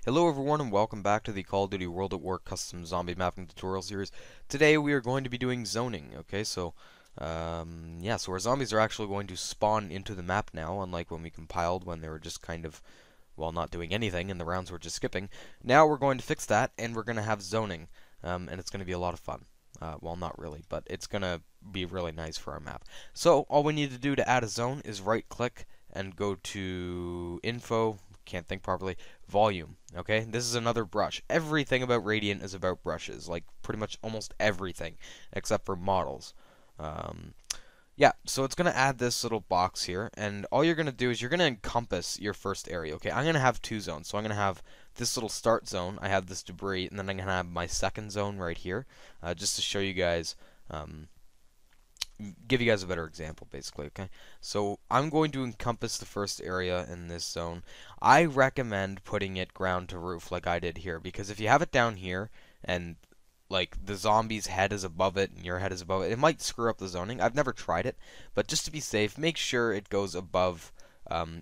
Hello everyone and welcome back to the Call of Duty World at War custom zombie mapping tutorial series. Today we are going to be doing zoning, okay? So our zombies are actually going to spawn into the map now, unlike when we compiled when they were just kind of, well, not doing anything and the rounds were just skipping. Now we're going to fix that and we're going to have zoning, and it's going to be a lot of fun. Well, not really, but it's going to be really nice for our map. So all we need to do to add a zone is right click and go to Info, can't think properly, Volume. Okay, this is another brush. Everything about Radiant is about brushes, like pretty much almost everything except for models. Yeah, so it's going to add this little box here, and all you're going to do is you're going to encompass your first area. Okay, I'm going to have two zones, so I'm going to have this little start zone, I have this debris, and then I'm going to have my second zone right here, just to show you guys, give you guys a better example, basically, okay? So I'm going to encompass the first area in this zone. I recommend putting it ground to roof like I did here, because if you have it down here and like the zombie's head is above it and your head is above it, it might screw up the zoning. I've never tried it, but just to be safe, make sure it goes above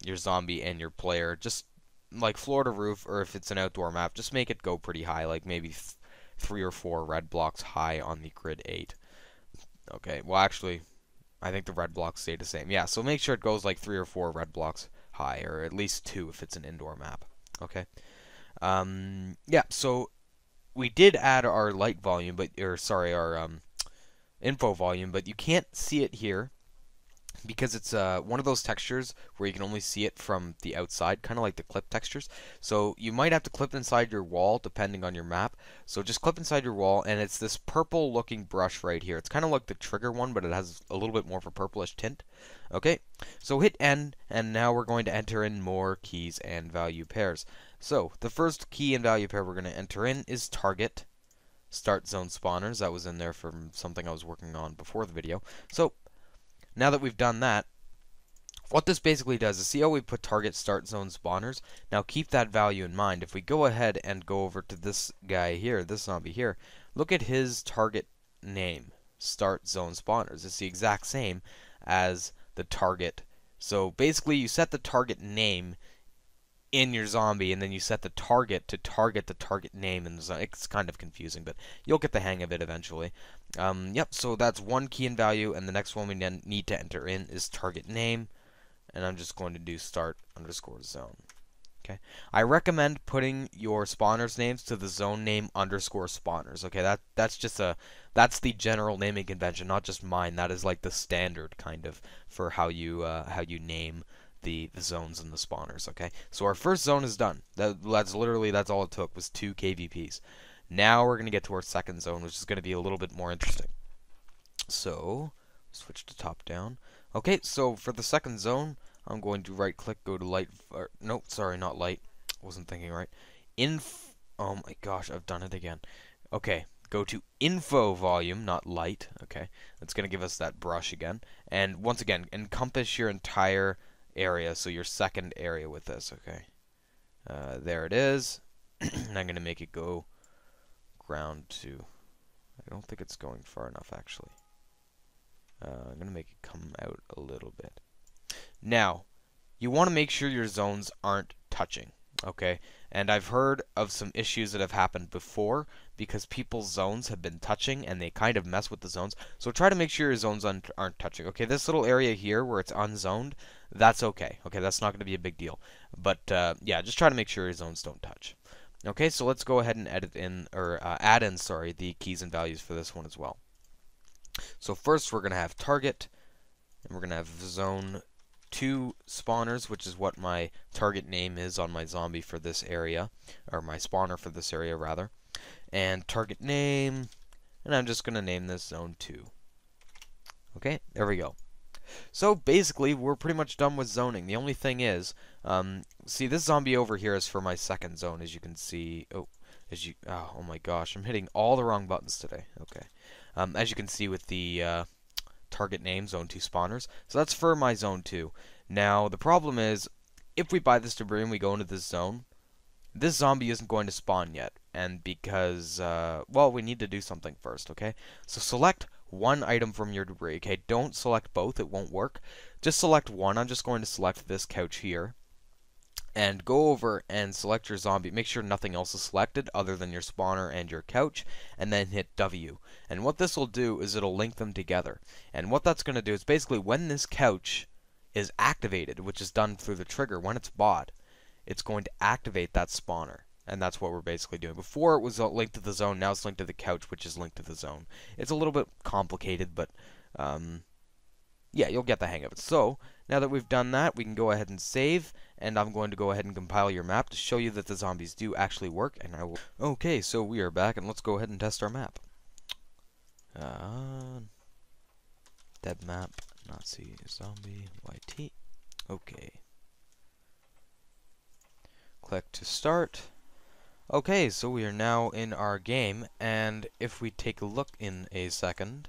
your zombie and your player. Just like floor to roof, or if it's an outdoor map, just make it go pretty high, like maybe 3 or 4 red blocks high on the grid 8. Okay, well actually, I think the red blocks stay the same. Yeah, so make sure it goes like 3 or 4 red blocks high, or at least 2 if it's an indoor map. Okay. Yeah, so we did add our light volume, our info volume, but you can't see it here because it's one of those textures where you can only see it from the outside, kind of like the clip textures. So you might have to clip inside your wall depending on your map. So just clip inside your wall, and it's this purple looking brush right here. It's kind of like the trigger one, but it has a little bit more of a purplish tint. Okay, so hit N, and now we're going to enter in more keys and value pairs. So the first key and value pair we're going to enter in is target start zone spawners. That was in there from something I was working on before the video. So now that we've done that, what this basically does is, see how we put target start zone spawners? Now keep that value in mind. If we go ahead and go over to this guy here, this zombie here, look at his target name, start zone spawners. It's the exact same as the target. So basically you set the target name in your zombie, and then you set the target to target the target name in the zone. It's kind of confusing, but you'll get the hang of it eventually. Yep, so that's one key and value, and the next one we need to enter in is target name, and I'm just going to do start underscore zone. Okay, I recommend putting your spawners names to the zone name underscore spawners. Okay, that's the general naming convention, not just mine. That is like the standard kind of for how you name the zones and the spawners. Okay, so our first zone is done. That's all it took, was 2 KVPs. Now we're going to get to our second zone, which is going to be a little bit more interesting. So switch to top down. Okay, so for the second zone, I'm going to right click, go to light, nope, sorry, not light, wasn't thinking right. Oh my gosh, I've done it again. Okay, go to info volume, not light. Okay, that's going to give us that brush again. And once again, encompass your entire area, so your second area with this. Okay, there it is. And I'm going to make it go ground to, I don't think it's going far enough actually. I'm going to make it come out a little bit. Now, you want to make sure your zones aren't touching, okay? And I've heard of some issues that have happened before because people's zones have been touching and they kind of mess with the zones. So try to make sure your zones aren't touching. Okay, this little area here where it's unzoned, that's okay. Okay, that's not going to be a big deal. But yeah, just try to make sure your zones don't touch. Okay, so let's go ahead and add in the keys and values for this one as well. So first we're going to have target, and we're going to have zone 2 spawners, which is what my target name is on my zombie for this area, or my spawner for this area rather, and target name, and I'm just going to name this zone 2. Okay, there we go. So basically we're pretty much done with zoning. The only thing is, see, this zombie over here is for my second zone, as you can see. Oh my gosh, I'm hitting all the wrong buttons today. Okay, as you can see with the target name, zone 2 spawners. So that's for my zone 2. Now, the problem is, if we buy this debris and we go into this zone, this zombie isn't going to spawn yet. And because, well, we need to do something first, okay? So select one item from your debris, okay? Don't select both, it won't work. Just select one. I'm just going to select this couch here. and go over and select your zombie. Make sure nothing else is selected other than your spawner and your couch, and then hit W. And what this will do is it'll link them together. And what that's going to do is basically when this couch is activated, which is done through the trigger, when it's bought, it's going to activate that spawner. And that's what we're basically doing. Before it was linked to the zone, now it's linked to the couch, which is linked to the zone. It's a little bit complicated, but yeah, you'll get the hang of it. So, now that we've done that, we can go ahead and save, and I'm going to go ahead and compile your map to show you that the zombies do actually work, and I will... Okay, so we are back, and let's go ahead and test our map. Dead map, Nazi zombie, YT. Okay. Click to start. Okay, so we are now in our game, and if we take a look in a second...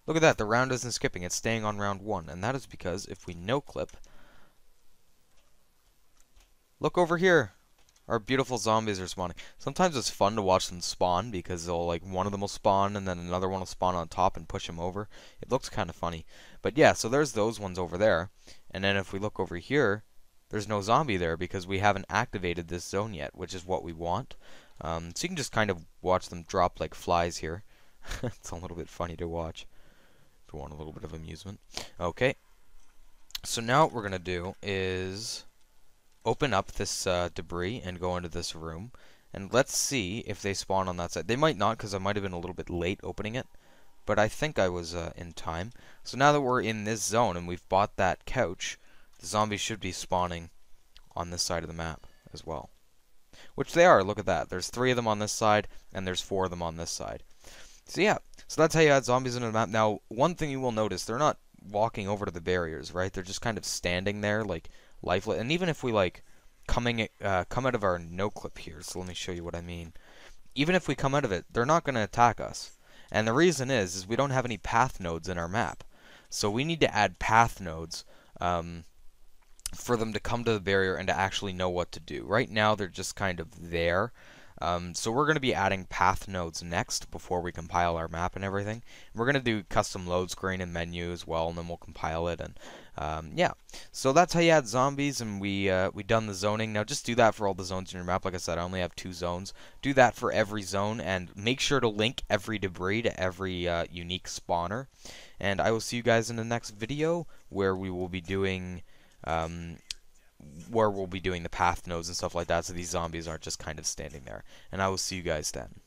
Look at that, the round isn't skipping, it's staying on round 1, and that is because if we no-clip... Look over here! Our beautiful zombies are spawning. Sometimes it's fun to watch them spawn, because they'll, like, one of them will spawn, and then another one will spawn on top and push them over. It looks kind of funny. But yeah, so there's those ones over there, and then if we look over here, there's no zombie there, because we haven't activated this zone yet, which is what we want. So you can just kind of watch them drop like flies here. It's a little bit funny to watch. If you want a little bit of amusement. Okay. So now what we're going to do is open up this debris and go into this room. And let's see if they spawn on that side. They might not, because I might have been a little bit late opening it. But I think I was in time. So now that we're in this zone and we've bought that couch, the zombies should be spawning on this side of the map as well. Which they are. Look at that. There's 3 of them on this side, and there's 4 of them on this side. So yeah, so that's how you add zombies into the map. Now, one thing you will notice, they're not walking over to the barriers, right? They're just kind of standing there, like, lifeless. And even if we, like, come out of our no-clip here, so let me show you what I mean. Even if we come out of it, they're not going to attack us. And the reason is we don't have any path nodes in our map. So we need to add path nodes for them to come to the barrier and to actually know what to do. Right now, they're just kind of there. So we're going to be adding path nodes next before we compile our map and everything. We're going to do custom load screen and menu as well, and then we'll compile it. And yeah, so that's how you add zombies, and we done the zoning. Now just do that for all the zones in your map. Like I said, I only have 2 zones. Do that for every zone, and make sure to link every debris to every unique spawner. And I will see you guys in the next video where we will be doing the path nodes and stuff like that, so these zombies aren't just kind of standing there. And I will see you guys then.